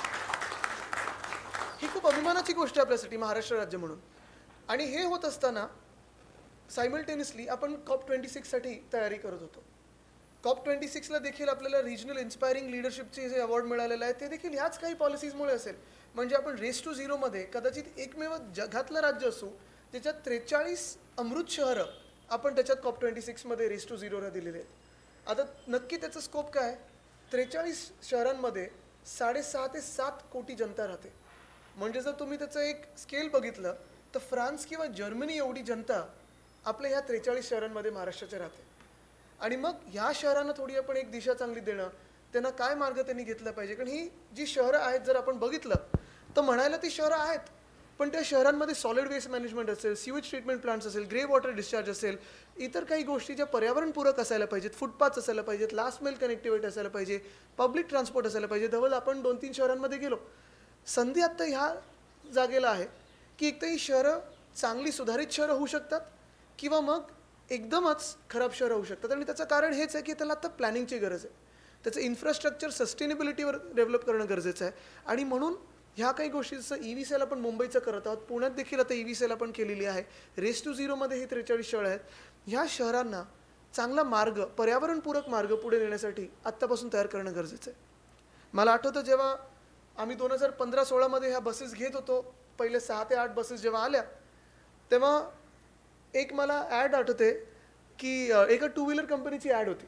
ही खूप अभिमानाची गोष्ट आहे आपल्यासाठी महाराष्ट्र राज्य म्हणून. आणि हे होत असताना सायमल्टेनियसली आपण COP26साठी तयारी करत होतो. COP26ला देखील आपल्याला रिजनल इन्स्पायरिंग लीडरशिपचे जे अवॉर्ड मिळालेलं आहे ते देखील ह्याच काही पॉलिसीजमुळे असेल. म्हणजे आपण रेस टू झिरोमध्ये कदाचित एकमेव जगातलं राज्य असू ज्याच्यात 43 अमृत शहरं आपण त्याच्यात COP26मध्ये रेस टू झिरोला दिलेले आहेत. आता नक्की त्याचं स्कोप काय? 43 शहरांमध्ये 6.5 ते 7 कोटी जनता राहते. म्हणजे जर तुम्ही त्याचं एक स्केल बघितलं तर फ्रान्स किंवा जर्मनी एवढी जनता आपल्या ह्या 43 शहरांमध्ये महाराष्ट्राच्या राहते. आणि मग ह्या शहरांना थोडी आपण एक दिशा चांगली देणं, त्यांना काय मार्ग त्यांनी घेतला पाहिजे. कारण ही जी शहरं आहेत जर आपण बघितलं तर म्हणायला ती शहरं आहेत, पण त्या शहरांमध्ये सॉलिड वेस्ट मॅनेजमेंट असेल, सिवेज ट्रीटमेंट प्लांट्स असेल, ग्रे वॉटर डिस्चार्ज असेल, इतर काही गोष्टी ज्या पर्यावरणपूरक असायला पाहिजेत, फुटपाथ्स असायला पाहिजेत, लास्ट मेल कनेक्टिव्हिटी असायला पाहिजे, पब्लिक ट्रान्सपोर्ट असायला पाहिजे. धवल आपण 2-3 शहरांमध्ये गेलो. संधी आत्ता ह्या जागेला आहे की एक तर ही शहरं चांगली सुधारित शहरं होऊ शकतात किंवा मग एकदमच खराब शहरं होऊ शकतात. आणि त्याचं कारण हेच आहे की त्याला आता प्लॅनिंगची गरज आहे. त्याचं इन्फ्रास्ट्रक्चर सस्टेनेबिलिटीवर डेव्हलप करणं गरजेचं आहे. आणि म्हणून ह्या काही गोष्टी जसं EV सेल आपण मुंबईचं करत आहोत, पुण्यात देखील आता EV सेल आपण केलेली आहे. रेस टू झिरोमध्ये ही 43 शहरं आहेत. ह्या शहरांना चांगला मार्ग, पर्यावरणपूरक मार्ग पुढे नेण्यासाठी आत्तापासून तयार करणं गरजेचं आहे. मला आठवतं जेव्हा आम्ही 2015-16मध्ये ह्या बसेस घेत होतो, पहिले 6 ते 8 बसेस जेव्हा आल्या तेव्हा एक मला ॲड आठवते की एका 2 व्हीलर कंपनीची ॲड होती.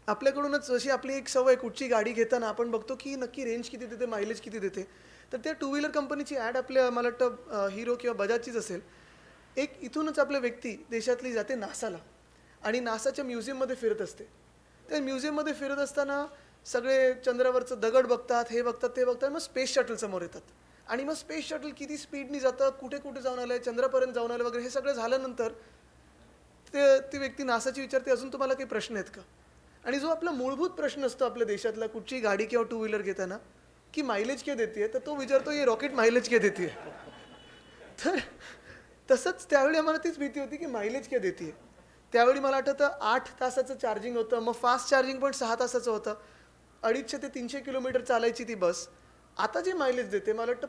आपल्याकडूनच जशी आपली एक सवय कुठची गाडी घेताना आपण बघतो की नक्की रेंज किती देते, मायलेज किती देते. तर त्या 2 व्हीलर कंपनीची ॲड आपल्या मला वाटतं हिरो किंवा बजाजचीच असेल. एक इथूनच आपल्या व्यक्ती देशातली जाते नासाला आणि नासाच्या म्युझियममध्ये फिरत असते. त्या म्युझियममध्ये फिरत असताना सगळे चंद्रावरचं दगड बघतात, हे बघतात, ते बघतात, मग स्पेस शटल समोर येतात. आणि मग स्पेस शटल किती स्पीडनी जातं, कुठे कुठे जाऊन आलं आहे, चंद्रापर्यंत जाऊन आलं वगैरे, हे सगळं झाल्यानंतर ती व्यक्ती नासाची विचारते अजून तुम्हाला काही प्रश्न आहेत का. आणि जो आपला मूलभूत प्रश्न असतो आपल्या देशातला कुठची गाडी किंवा 2 व्हीलर घेताना की मायलेज क्या देते आहे, तर तो विचारतो ये रॉकेट मायलेज क्या देते आहे. तर तसंच त्यावेळी आम्हाला तीच भीती होती की मायलेज क्या देते आहे. त्यावेळी मला आठवतं 8 तासाचं चार्जिंग होतं, मग फास्ट चार्जिंग पण 6 तासाचं होतं. 250 ते 300 किलोमीटर चालायची ती बस. आता जे मायलेज देते मला वाटतं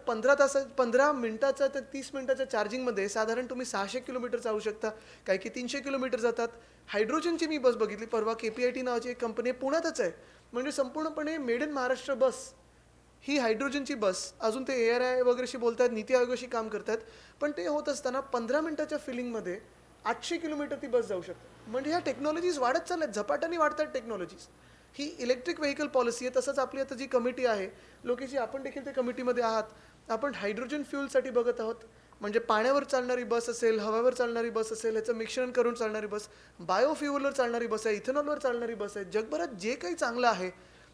15 मिनिटाचा ते 30 मिनिटाच्या चार्जिंगमध्ये साधारण तुम्ही 600 किलोमीटर चालू शकता, काही की 300 किलोमीटर जातात. हायड्रोजनची मी बस बघितली परवा, KPIT नावाची एक कंपनी आहे, पुण्यातच आहे. म्हणजे संपूर्णपणे मेड इन महाराष्ट्र बस ही हायड्रोजनची बस. अजून ते ARI वगैरेशी बोलतात, नीती आयोगाशी काम करतात. पण ते होत असताना 15 मिनिटाच्या फिलिंगमध्ये 800 किलोमीटर ती बस जाऊ शकते. म्हणजे ह्या टेक्नॉलॉजीज वाढत चालल्यात, झपाट्याने वाढतात टेक्नॉलॉजीज. ही इलेक्ट्रिक व्हेकल पॉलिसी आहे. तसंच आपली आता जी कमिटी आहे लोकेशी, आपण देखील त्या कमिटीमध्ये आहात. आपण हायड्रोजन फ्युलसाठी बघत आहोत. म्हणजे पाण्यावर चालणारी बस असेल, हवावर चालणारी बस असेल, ह्याचं मिश्रण करून चालणारी बस, बायोफ्युअलवर चालणारी बस आहे, इथेनॉलवर चालणारी बस आहे. जगभरात जे काही चांगलं आहे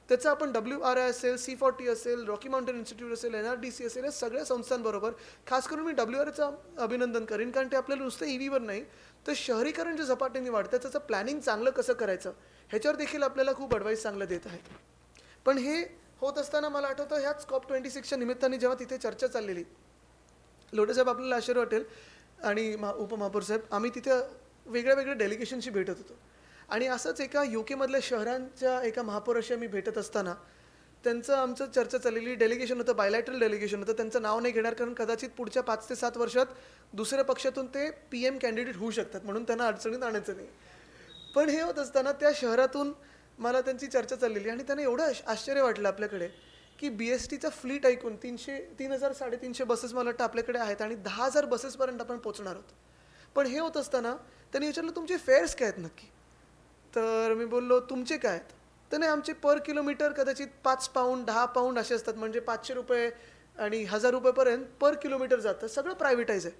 त्याचं आपण WRI असेल, C40 असेल, रॉकी माउंटेन इन्स्टिट्यूट असेल, NRDC असेल, या सगळ्या संस्थांबरोबर खास करून मी WRIचं अभिनंदन करेन. कारण ते आपल्याला नुसतं EVवर नाही तर शहरीकरण जे झपाट्याने वाढतं त्याचं प्लॅनिंग चांगलं कसं करायचं ह्याच्यावर देखील आपल्याला खूप ॲडवाईस चांगलं देत आहे. पण हे होत असताना मला आठवतं ह्याच COP26च्या निमित्ताने जेव्हा तिथे चर्चा चाललेली, लोटे साहेब आपल्याला आश्चर्य वाटेल आणि उपमहापौर साहेब, आम्ही तिथे वेगळ्या वेगळ्या डेलिगेशनशी भेटत होतो. आणि असंच एका UK मधल्या शहरांच्या एका महापौराशी आम्ही भेटत असताना त्यांचं आमचं चर्चा चाललेली, डेलिगेशन होतं, बायलॅटरल डेलिगेशन होतं. त्यांचं नाव नाही घेणार कारण कदाचित पुढच्या 5 ते 7 वर्षात दुसऱ्या पक्षातून ते PM कॅन्डिडेट होऊ शकतात, म्हणून त्यांना अडचणीत आणायचं नाही. पण हे होत असताना त्या शहरातून मला त्यांची चर्चा चाललेली आणि त्यांना एवढं आश्चर्य वाटलं आपल्याकडे की BSTचा फ्लीट ऐकून 3,000-3,500 बसेस मला वाटतं आपल्याकडे आहेत आणि 10,000 बसेसपर्यंत आपण पोहोचणार आहोत. पण हे होत असताना त्यांनी विचारलं तुमचे फेअर्स काय आहेत नक्की. तर मी बोललो तुमचे काय आहेत. तर नाही, आमचे पर किलोमीटर कदाचित 5 पाऊंड 10 पाऊंड असे असतात, म्हणजे 500 रुपये आणि 1000 रुपयेपर्यंत पर किलोमीटर जातं. सगळं प्रायव्हेटाईज आहे.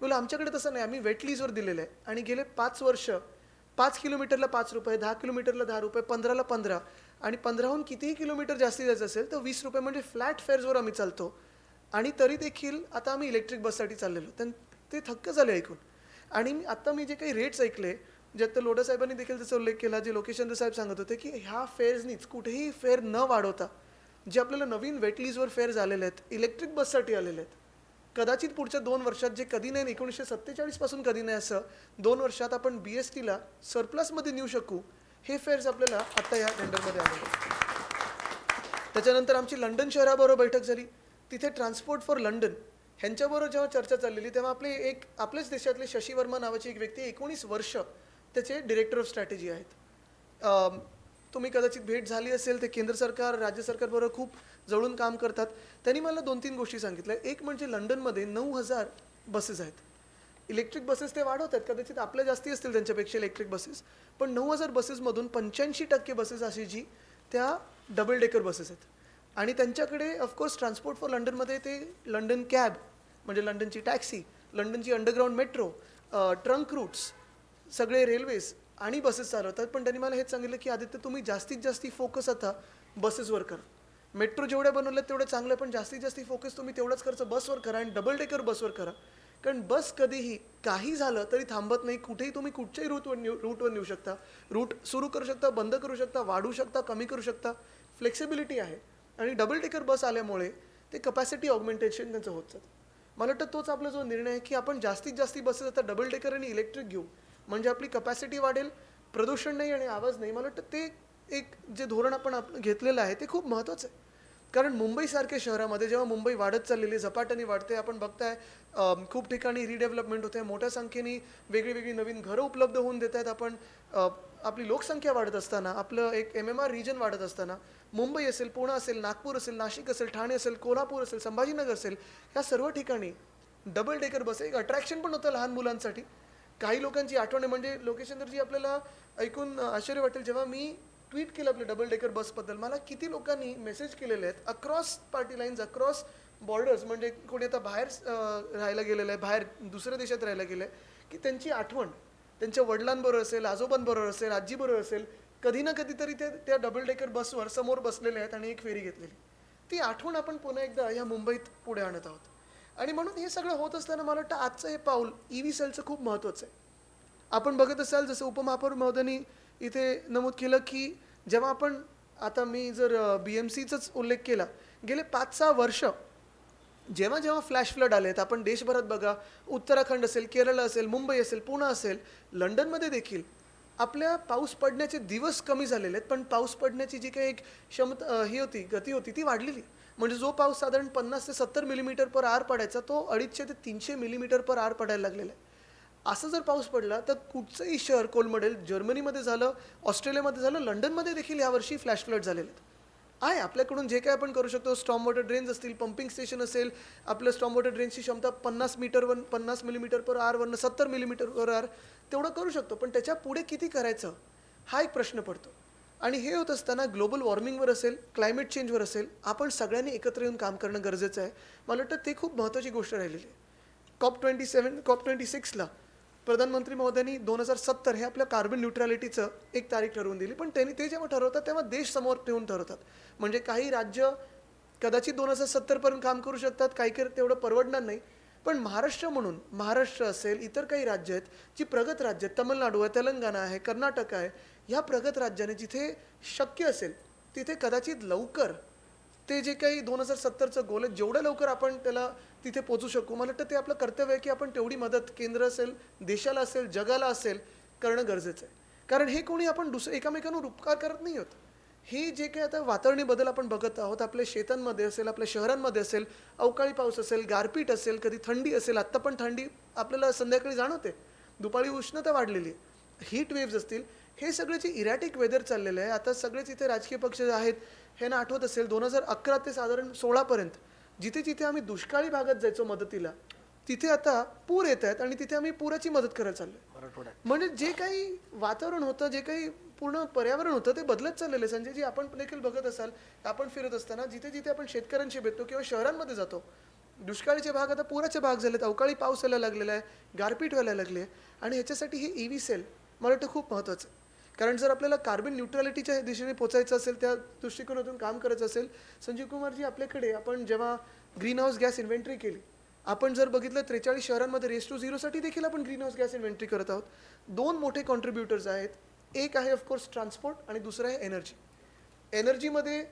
बोला आमच्याकडे तसं नाही, आम्ही वेट लीजवर दिलेलं आहे आणि गेले 5 वर्ष 5 किलोमीटरला 5 रुपये, 10 किलोमीटरला 10 रुपये, 15ला 15 आणि 15हून कितीही किलोमीटर जास्ती जायचं असेल तर 20 रुपये म्हणजे फ्लॅट फेअर्सवर आम्ही चालतो. आणि तरी देखील आता आम्ही इलेक्ट्रिक बससाठी चाललेलो. ते थक्क झाले ऐकून. आणि आता मी जे काही रेट्स ऐकले, ज्यात लोढा साहेबांनी देखील त्याचा उल्लेख केला, जे लोकेशचंद्र साहेब सांगत होते की ह्या फेअर्सनीच कुठेही फेअर न वाढवता जे आपल्याला नवीन वेटलीजवर फेअर झालेले आहेत, इलेक्ट्रिक बससाठी आलेले आहेत, कदाचित पुढच्या 2 वर्षात, जे कधी नाही 1947 पासून कधी नाही असं 2 वर्षात आपण BSTला सरप्लसमध्ये नेऊ शकू, हे फेअर्स आपल्याला आता ह्या टेंडरमध्ये आलेले आहेत. त्याच्यानंतर आमची लंडन शहराबरोबर बैठक झाली. तिथे ट्रान्सपोर्ट फॉर लंडन ह्यांच्याबरोबर जेव्हा चर्चा चाललेली तेव्हा आपल्याच देशातले शशी वर्मा नावाची एक व्यक्ती 19 वर्ष त्याचे डिरेक्टर ऑफ स्ट्रॅटेजी आहेत. तुम्ही कदाचित भेट झाली असेल. ते केंद्र सरकार राज्य सरकारबरोबर खूप जवळून काम करतात. त्यांनी मला 2-3 गोष्टी सांगितल्या. एक म्हणजे लंडनमध्ये 9,000 बसेस आहेत. इलेक्ट्रिक बसेस ते वाढवतात, कदाचित आपल्या जास्ती असतील त्यांच्यापेक्षा इलेक्ट्रिक बसेस, पण 9,000 बसेसमधून 85% बसेस अशी जी त्या डबल डेकर बसेस आहेत. आणि त्यांच्याकडे ऑफकोर्स ट्रान्सपोर्ट फॉर लंडनमध्ये ते लंडन कॅब म्हणजे लंडनची टॅक्सी, लंडनची अंडरग्राऊंड मेट्रो, ट्रंक रूट्स, सगळे रेल्वेज आणि बसेस चालवतात. पण त्यांनी मला हेच सांगितलं की आदित्य तुम्ही जास्तीत जास्त फोकस आता बसेसवर करा. मेट्रो जेवढ्या बनवल्या तेवढं चांगलं, पण जास्तीत जास्त फोकस तुम्ही तेवढाच खर्च बसवर करा आणि डबल डेकर बसवर करा. कारण बस कधीही काही झालं तरी थांबत नाही. कुठेही तुम्ही कुठच्याही रूटवर नेऊ शकता. रूट सुरू करू शकता, बंद करू शकता, वाढवू शकता, कमी करू शकता. फ्लेक्सिबिलिटी आहे. आणि डबल डेकर बस आल्यामुळे ते कपॅसिटी ऑगमेंटेशन त्यांचं होत जातं. मला वाटतं तोच आपला जो निर्णय आहे की आपण जास्तीत जास्त बसेस आता डबल डेकर आणि इलेक्ट्रिक घेऊ, म्हणजे आपली कपॅसिटी वाढेल, प्रदूषण नाही आणि आवाज नाही. मला वाटतं ते एक जे धोरण आपण घेतलेलं आहे ते खूप महत्त्वाचं आहे. कारण मुंबईसारख्या शहरामध्ये जेव्हा मुंबई वाढत चाललेली, झपाट्याने वाढते, आपण बघताय खूप ठिकाणी रिडेव्हलपमेंट होते, मोठ्या संख्येने वेगळी नवीन घरं उपलब्ध होऊन देत आहेत. आपण आपली लोकसंख्या वाढत असताना, आपलं एक MMR रिजन वाढत असताना, मुंबई असेल, पुणे असेल, नागपूर असेल, नाशिक असेल, ठाणे असेल, कोल्हापूर असेल, संभाजीनगर असेल, या सर्व ठिकाणी डबल डेकर बस एक अट्रॅक्शन पण होतं लहान मुलांसाठी. काही लोकांची आठवण आहे, म्हणजे लोकेशचंद्रजी आपल्याला ऐकून आश्चर्य वाटेल, जेव्हा मी ट्विट केलं आपल्या डबल डेकर बसबद्दल, मला किती लोकांनी मेसेज केलेले आहेत across party lines, across borders, म्हणजे कोणी आता बाहेर राहायला गेलेलं आहे, बाहेर दुसऱ्या देशात राहायला गेलं आहे, की त्यांची आठवण त्यांच्या वडिलांबरोबर असेल, आजोबांबरोबर असेल, आजीबरोबर असेल, कधी ना कधीतरी ते त्या डबल डेकर बसवर समोर बसलेले आहेत आणि एक फेरी घेतलेली. ती आठवण आपण पुन्हा एकदा ह्या मुंबईत पुढे आणत आहोत. आणि म्हणून हे सगळं होत असताना मला वाटतं आजचं हे पाऊल EV सेलचं खूप महत्त्वाचं आहे. आपण बघत असाल, जसं उपमहापौर महोदयांनी इथे नमूद केलं की जेव्हा आपण आता मी जर BMCचाच उल्लेख केला, गेले 5-6 वर्ष जेव्हा जेव्हा फ्लॅश फ्लड आलेत, आपण देशभरात बघा, उत्तराखंड असेल, केरळ असेल, मुंबई असेल, पुणे असेल, लंडनमध्ये देखील आपल्या पाऊस पडण्याचे दिवस कमी झालेले आहेत, पण पाऊस पडण्याची जी काही एक क्षमता गती होती ती वाढलेली. म्हणजे जो पाऊस साधारण 50 ते 70 मिलीमीटर पर आवर पडायचा, तो 250 ते 300 मिलीमीटर पर आवर पडायला लागलेला आहे. असं जर पाऊस पडला तर कुठचंही शहर कोलमडेल. जर्मनीमध्ये झालं, ऑस्ट्रेलियामध्ये झालं, लंडनमध्ये देखील यावर्षी फ्लॅश फ्लड झालेले आहेत. आहे आपल्याकडून जे काय आपण करू शकतो, स्टॉर्म वॉटर ड्रेन्स असतील, पंपिंग स्टेशन असेल, आपलं स्टॉर्म वॉटर ड्रेन्सची क्षमता 50 मिलीमीटर पर आवरनं 70 मिलीमीटर पर आवर तेवढं करू शकतो. पण त्याच्या पुढे किती करायचं हा एक प्रश्न पडतो. आणि हे होत असताना ग्लोबल वॉर्मिंगवर असेल, क्लायमेट चेंजवर असेल, आपण सगळ्यांनी एकत्र येऊन काम करणं गरजेचं आहे. मला वाटतं ते खूप महत्त्वाची गोष्ट राहिलेली आहे. COP26ला प्रधानमंत्री महोदयांनी 2070 हे आपल्या कार्बन न्यूट्रॅलिटीचं एक तारीख ठरवून दिली. पण त्यांनी ते जेव्हा ठरवतात तेव्हा देश समोर ठेवून ठरवतात. म्हणजे काही राज्य कदाचित 2070 पर्यंत काम करू शकतात, काही तेवढं परवडणार नाही. पण महाराष्ट्र म्हणून, महाराष्ट्र असेल, इतर काही राज्य आहेत जी प्रगत राज्य आहेत, तमिळनाडू आहे, तेलंगणा आहे, कर्नाटक आहे, ह्या प्रगत राज्याने जिथे शक्य असेल तिथे कदाचित लवकर ते जे काही 2070चं गोल आहे, जेवढं लवकर आपण त्याला तिथे पोचू शकू, मला वाटतं ते आपलं कर्तव्य आहे की आपण तेवढी मदत केंद्र असेल, देशाला असेल, जगाला असेल, करणं गरजेचं आहे. कारण हे कोणी आपण एकामेकांवर उपकार करत नाही आहोत. ही जे काही आता वातावरणीय बदल आपण बघत आहोत, आपल्या शेतांमध्ये असेल, आपल्या शहरांमध्ये असेल, अवकाळी पाऊस असेल, गारपीट असेल, कधी थंडी असेल, आत्ता पण थंडी आपल्याला संध्याकाळी जाणवते, दुपारी उष्णता वाढलेली आहे, हीट वेव्ज असतील, हे सगळे जे इरॅटिक वेदर चाललेलं आहे. आता सगळेच इथे राजकीय पक्ष आहेत, हे ना आठवत असेल 2011 ते साधारण 16पर्यंत जिथे जिथे आम्ही दुष्काळी भागात जायचो मदतीला, तिथे आता पूर येत आहेत आणि तिथे आम्ही पुराची मदत करायला चाललोय. म्हणजे जे काही वातावरण होतं, जे काही पूर्ण पर्यावरण होतं, ते बदलत चाललेलं आहे. संजयजी, आपण देखील बघत असाल, आपण फिरत असताना जिथे जिथे आपण शेतकऱ्यांशी भेटतो किंवा शहरांमध्ये जातो, दुष्काळीचे भाग आता पुराचे भाग झालेत, अवकाळी पाऊस यायला लागलेला आहे, गारपीट व्हायला लागली आहे. आणि ह्याच्यासाठी हे EV सेल मला वाटतं खूप महत्त्वाचं आहे. कारण जर आपल्याला कार्बन न्यूट्रॅलिटीच्या दिशेने पोचायचं असेल, त्या दृष्टिकोनातून काम करायचं असेल, संजीव कुमारजी, आपल्याकडे आपण जेव्हा ग्रीन हाऊस गॅस इन्व्हेंटरी केली, आपण जर बघितलं 43 शहरांमध्ये रेस टू झिरोसाठी देखील आपण ग्रीन हाऊस गॅस इन्व्हेंटरी करत आहोत. 2 मोठे कॉन्ट्रीब्युटर्स आहेत. एक आहे ऑफकोर्स ट्रान्सपोर्ट आणि दुसरं आहे एनर्जी. एनर्जीमध्ये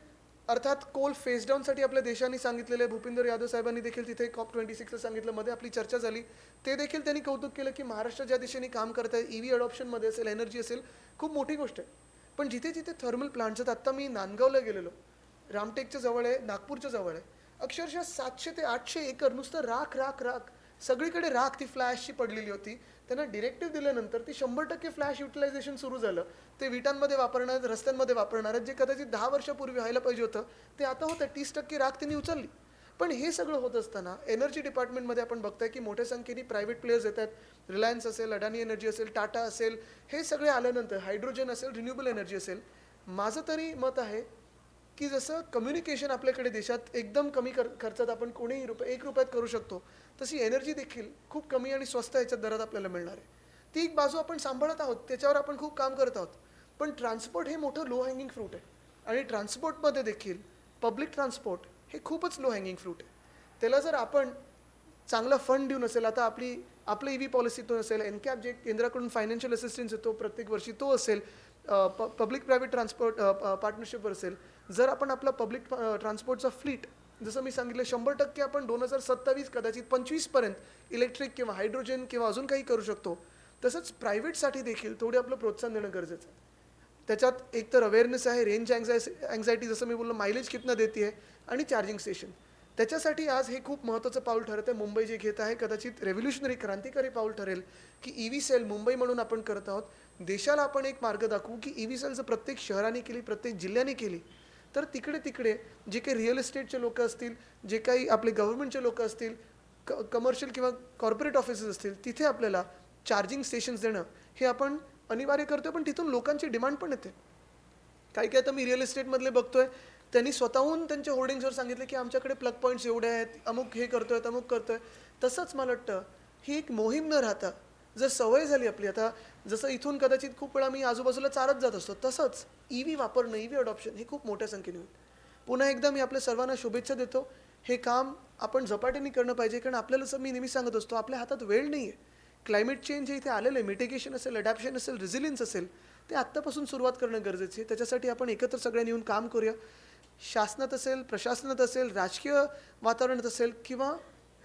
अर्थात कोल फेस डाऊनसाठी आपल्या देशाने सांगितलेलं आहे. भूपिंदर यादव साहेबांनी देखील तिथे COP26ला सांगितलं, मध्ये आपली चर्चा झाली, ते देखील त्यांनी कौतुक केलं की महाराष्ट्र ज्या दिशेने काम करत आहे, EV अडॉप्शनमध्ये असेल, एनर्जी असेल, खूप मोठी गोष्ट आहे. पण जिथे जिथे थर्मल प्लांट्स आहेत, आत्ता मी नांदगावला गेलेलो, रामटेकच्या जवळ आहे, नागपूरच्या जवळ आहे, अक्षरशः 700 ते 800 एकर नुसतं राख राख राख, सगळीकडे राख ती फ्लॅशची पडलेली होती. त्यांना डिरेक्टिव्ह दिल्यानंतर ती 100% फ्लॅश युटिलायझेशन सुरू झालं. ते विटांमध्ये वापरणार आहेत, रस्त्यांमध्ये वापरणार आहेत, जे कदाचित 10 वर्षापूर्वी व्हायला पाहिजे होतं, ते आता होतं. 30% राख त्यांनी उचलली. पण हे सगळं होत असताना एनर्जी डिपार्टमेंटमध्ये आपण बघताय की मोठ्या संख्येने प्रायव्हेट प्लेयर्स येत आहेत. रिलायन्स असेल, अडानी एनर्जी असेल, टाटा असेल, हे सगळे आल्यानंतर हायड्रोजन असेल, रिन्युएबल एनर्जी असेल. माझं तरी मत आहे की जसं कम्युनिकेशन आपल्याकडे देशात एकदम कमी खर्चात आपण कोणीही ₹1 रुपयात करू शकतो, तशी एनर्जी देखील खूप कमी आणि स्वस्त याच्यात दरात आपल्याला मिळणार आहे. ती एक बाजू आपण सांभाळत आहोत, त्याच्यावर आपण खूप काम करत आहोत. पण ट्रान्सपोर्ट हे मोठं लो हँगिंग फ्रूट आहे आणि ट्रान्सपोर्टमध्ये देखील पब्लिक ट्रान्सपोर्ट हे खूपच लो हँगिंग फ्रूट आहे. त्याला जर आपण चांगला फंड देऊन असेल, आता आपलं EV पॉलिसीतून असेल, एनकॅप जे केंद्राकडून फायनान्शियल असिस्टन्स येतो प्रत्येक वर्षी तो असेल, पब्लिक प्रायव्हेट ट्रान्सपोर्ट पार्टनरशिपवर असेल, जर आपण आपला पब्लिक ट्रान्सपोर्टचा फ्लीट जसं मी सांगितलं 100% आपण 2027 कदाचित 25पर्यंत इलेक्ट्रिक किंवा हायड्रोजन किंवा अजून काही करू शकतो, तसंच प्रायव्हेटसाठी देखील थोडे आपलं प्रोत्साहन देणं गरजेचं आहे. त्याच्यात एक तर अवेअरनेस आहे, रेंज अँझायटी जसं मी बोललो, मायलेज कितना देते आहे, आणि चार्जिंग स्टेशन. त्याच्यासाठी आज हे खूप महत्त्वाचं पाऊल ठरत आहे. मुंबई जे घेत आहे, कदाचित रेव्होल्युशनरी क्रांतिकारी पाऊल ठरेल की EV सेल मुंबई म्हणून आपण करत आहोत. देशाला आपण एक मार्ग दाखवू की EV सेल जर प्रत्येक शहराने केली, प्रत्येक जिल्ह्याने केली, तर तिकडे तिकडे जे काही रिअल इस्टेटचे लोक असतील, जे काही आपले गव्हर्नमेंटचे लोक असतील, कमर्शियल किंवा कॉर्पोरेट ऑफिसेस असतील, तिथे आपल्याला चार्जिंग स्टेशन्स देणं हे आपण अनिवार्य करतोय. पण तिथून लोकांची डिमांड पण येते. काही काही आता मी रिअल इस्टेटमधले बघतोय, त्यांनी स्वतःहून त्यांच्या होर्डिंग्सवर सांगितलं की आमच्याकडे प्लग पॉईंट्स एवढे आहेत, अमुक हे करतोय, अमुक करतोय. तसंच मला वाटतं ही एक मोहीम न राहता जर सवय झाली आपली, आता जसं इथून कदाचित खूप वेळा मी आजूबाजूला चालत जात असतो, तसंच EV वापरणं, EV अडॉप्शन हे खूप मोठ्या संख्येने होईल. पुन्हा एकदा मी आपल्या सर्वांना शुभेच्छा देतो. हे काम आपण झपाट्याने करणं पाहिजे, कारण आपल्याला जसं मी नेहमी सांगत असतो, आपल्या हातात वेळ नाही आहे. क्लायमेट चेंज हे इथे आलेलं आहे, मिटिगेशन असेल, अडॅप्शन असेल, रेझिलियन्स असेल, ते आत्तापासून सुरुवात करणं गरजेचं आहे. त्याच्यासाठी आपण एकत्र सगळ्यांनी येऊन काम करूया. शासनात असेल, प्रशासनात असेल, राजकीय वातावरणात असेल किंवा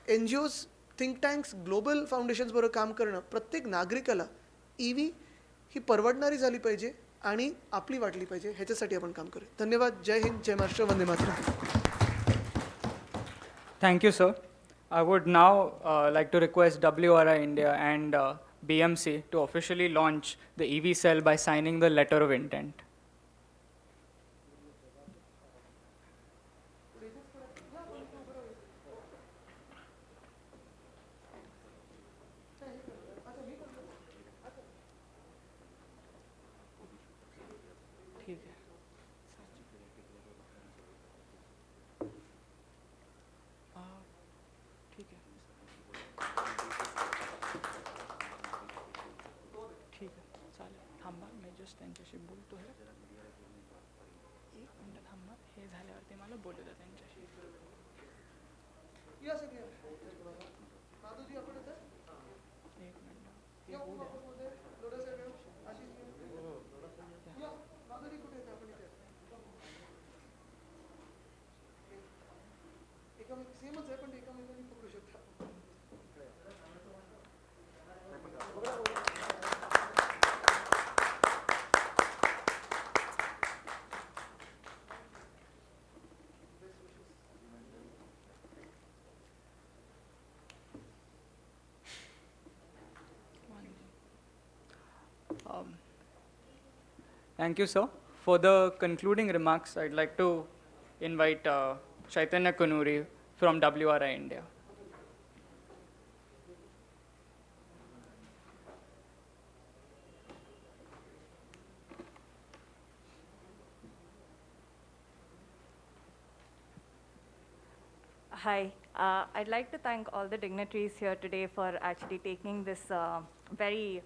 NGOs, थिंक टँक्स, ग्लोबल फाउंडेशन्सबरोबर काम करणं, प्रत्येक नागरिकाला EV ही परवडणारी झाली पाहिजे आणि आपली वाटली पाहिजे, ह्याच्यासाठी आपण काम करूया. धन्यवाद. जय हिंद, जय Maharashtra, Vande Mataram. Thank you, sir. I would now like to request WRI India and BMC to officially launch the EV cell by signing the letter of intent. ठीक आहे, चालेल. थांबा, मी जस्ट त्यांच्याशी बोलतो आहे. 1 मिनिट थांबा, हे झाल्यावरती मला बोलू द्या त्यांच्याशी. या सगळ्या माधवजी, आपण आता 1 मिनिट. या ऑफिसमध्ये लोढा साहेब, आशिष या. माधवजी कुठे आहेत? आपण इथे एकामेक सेमच आहे, पण एकामेकांनी पकडू शकता. Thank you, sir. For the concluding remarks, I'd like to invite Chaitanya Kanuri from WRI India. Hi, I'd like to thank all the dignitaries here today for actually taking this very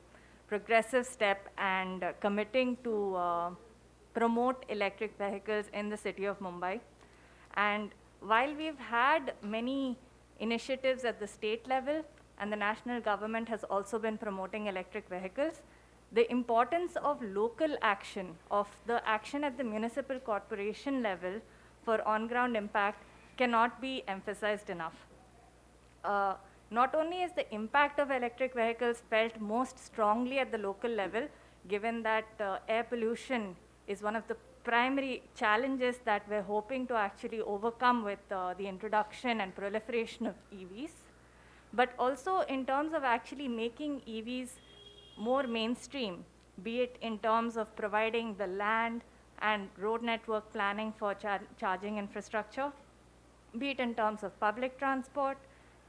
progressive step and committing to promote electric vehicles in the city of Mumbai. And while we've had many initiatives at the state level and the national government has also been promoting electric vehicles, the importance of local action, of the action at the municipal corporation level for on-ground impact cannot be emphasized enough. Not only is the impact of electric vehicles felt most strongly at the local level, given that air pollution is one of the primary challenges that we're hoping to actually overcome with the introduction and proliferation of EVs, but also in terms of actually making EVs more mainstream, be it in terms of providing the land and road network planning for charging infrastructure, be it in terms of public transport,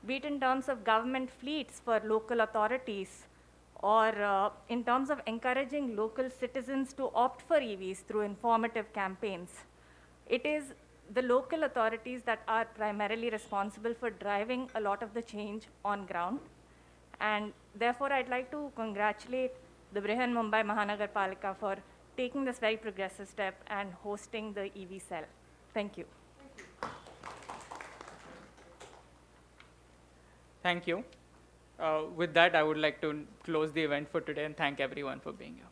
be it in terms of government fleets for local authorities, or in terms of encouraging local citizens to opt for EVs through informative campaigns. It is the local authorities that are primarily responsible for driving a lot of the change on ground. And therefore, I'd like to congratulate the Brihan Mumbai Mahanagar Palika for taking this very progressive step and hosting the EV Cell. Thank you. Thank you. With that, I would like to close the event for today and thank everyone for being here.